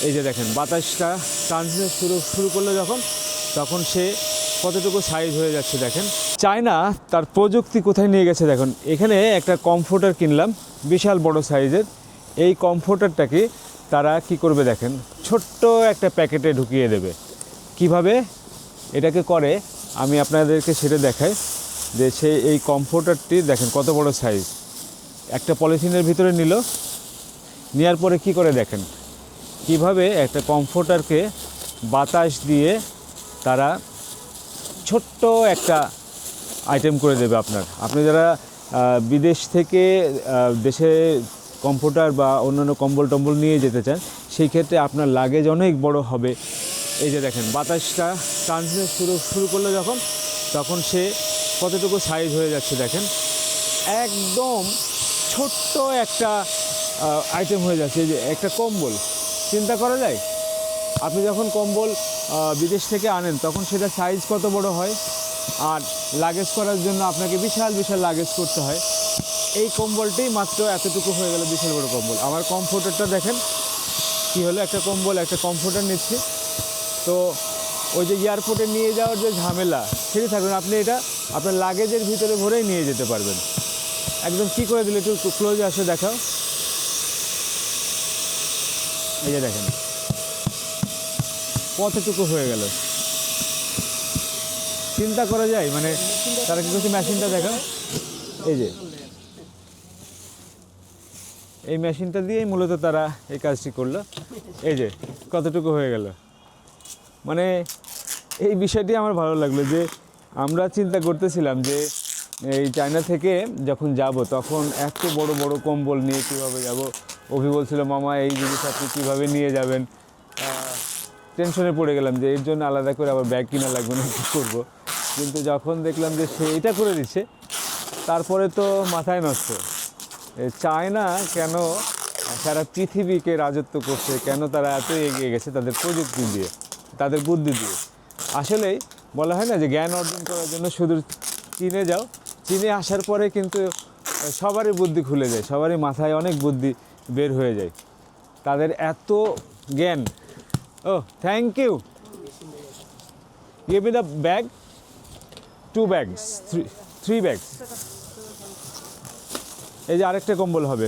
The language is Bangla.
এই যে দেখেন বাতাসটা টানতে শুরু করলো যখন, তখন সে কতটুকু সাইজ হয়ে যাচ্ছে দেখেন। চায়না তার প্রযুক্তি কোথায় নিয়ে গেছে দেখুন। এখানে একটা কমফোর্টার কিনলাম বিশাল বড় সাইজের। এই কমফোর্টারটাকে তারা কি করবে দেখেন, ছোট্ট একটা প্যাকেটে ঢুকিয়ে দেবে। কিভাবে এটাকে করে আমি আপনাদেরকে সেটা দেখাই। যে সেই এই কমফোর্টারটি দেখেন কত বড় সাইজ, একটা পলিথিনের ভিতরে নিল, নেওয়ার পরে কি করে দেখেন কিভাবে একটা কমফোর্টারকে বাতাস দিয়ে তারা ছোট্ট একটা আইটেম করে দেবে আপনার। আপনি যারা বিদেশ থেকে দেশে কমফোর্টার বা অন্যান্য কম্বল টম্বল নিয়ে যেতে চান, সেই ক্ষেত্রে আপনার লাগেজ অনেক বড় হবে। এই যে দেখেন বাতাসটা টানতে শুরু করলো যখন, তখন সে কতটুকু সাইজ হয়ে যাচ্ছে দেখেন। একদম ছোট্ট একটা আইটেম হয়ে যাচ্ছে। এই যে একটা কম্বল, চিন্তা করা যায় আপনি যখন কম্বল বিদেশ থেকে আনেন তখন সেটা সাইজ কত বড় হয়, আর লাগেজ করার জন্য আপনাকে বিশাল বিশাল লাগেজ করতে হয়। এই কম্বলটি মাত্র এতটুকু হয়ে গেল, বিশাল বড় কম্বল। আমার কমফোর্টারটা দেখেন কি হলো, একটা কম্বল একটা কমফোর্টার নিচ্ছি। তো ওই যে এয়ারপোর্টে নিয়ে যাওয়ার যে ঝামেলা সেটি থাকবে না, আপনি এটা আপনার লাগেজের ভিতরে ভরেই নিয়ে যেতে পারবেন। একদম কি করে দিলে, একটু ক্লোজে আসে দেখাও। এই যে দেখেন কতটুকু হয়ে গেল, চিন্তা করা যায়। মানে তারা কি করছে, মেশিনটা দেখো, এই যে এই মেশিনটা দিয়েই মূলত তারা এই কাজটি করলো। এই যে কতটুকু হয়ে গেল। মানে এই বিষয়টি আমার ভালো লাগলো যে আমরা চিন্তা করতেছিলাম যে এই চায়না থেকে যখন যাব তখন এত বড় বড় কম্বল নিয়ে কীভাবে যাব। অভি বলছিল মামা এই জিনিস আপনি কীভাবে নিয়ে যাবেন। টেনশনে পড়ে গেলাম যে এর জন্য আলাদা করে আবার ব্যাগ কিনা লাগবে না, কী করবো। কিন্তু যখন দেখলাম যে সে এটা করে দিচ্ছে, তারপরে তো মাথায় নষ্ট। চায়না কেন সারা পৃথিবীকে রাজত্ব করছে, কেন তারা এত এগিয়ে গেছে তাদের প্রযুক্তি দিয়ে, তাদের বুদ্ধি দিয়ে। আসলেই বলা হয় না যে জ্ঞান অর্জন করার জন্য শুধু চীনে যাও, চীনে আসার পরে কিন্তু সবারই বুদ্ধি খুলে যায়, সবারই মাথায় অনেক বুদ্ধি বের হয়ে যায়, তাদের এত জ্ঞান। ও thank you, give me the bag, 2 bags, 3 bags। এই যে আরেকটা কম্বল হবে।